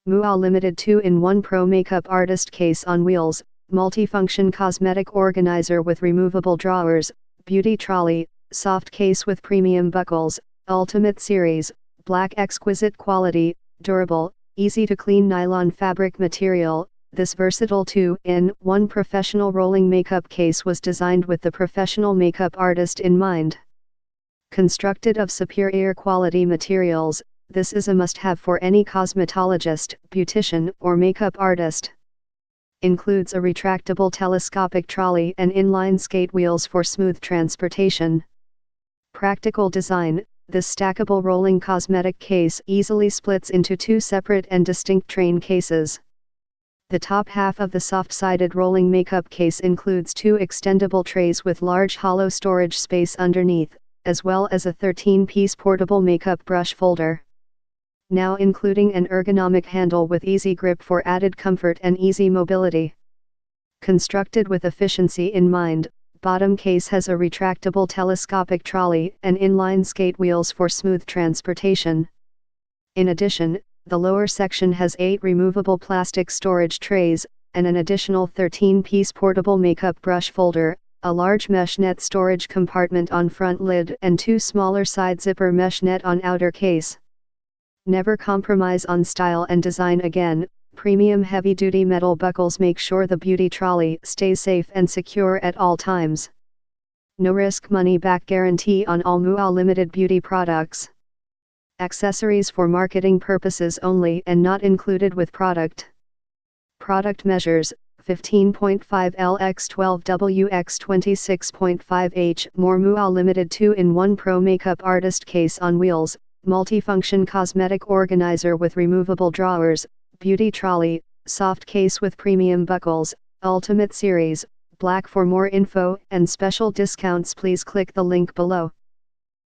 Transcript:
MUA Limited 2-in-1 Pro Makeup Artist Case on Wheels, Multifunction Cosmetic Organizer with Removable Drawers, Beauty Trolley, Soft Case with Premium Buckles, Ultimate Series, Black Exquisite Quality, Durable, Easy to Clean Nylon Fabric Material. This versatile 2-in-1 professional rolling makeup case was designed with the professional makeup artist in mind. Constructed of superior quality materials, this is a must-have for any cosmetologist, beautician, or makeup artist. Includes a retractable telescopic trolley and inline skate wheels for smooth transportation. Practical design. This stackable rolling cosmetic case easily splits into two separate and distinct train cases. The top half of the soft-sided rolling makeup case includes two extendable trays with large hollow storage space underneath, as well as a 13-piece portable makeup brush folder. Now including an ergonomic handle with easy grip for added comfort and easy mobility. Constructed with efficiency in mind, bottom case has a retractable telescopic trolley and inline skate wheels for smooth transportation. In addition, the lower section has 8 removable plastic storage trays, and an additional 13-piece portable makeup brush folder, a large mesh net storage compartment on front lid and 2 smaller side zipper mesh net on outer case. Never compromise on style and design again. Premium heavy-duty metal buckles make sure the beauty trolley stays safe and secure at all times. No risk money-back guarantee on all MUA Limited Beauty products. Accessories for marketing purposes only and not included with product. Product measures: 15.5 L x 12 W x 26.5 H. More MUA Limited 2-in-1 Pro Makeup Artist Case on Wheels, Multifunction Cosmetic Organizer with Removable Drawers, Beauty Trolley, Soft Case with Premium Buckles, Ultimate Series, Black. For more info and special discounts, please click the link below.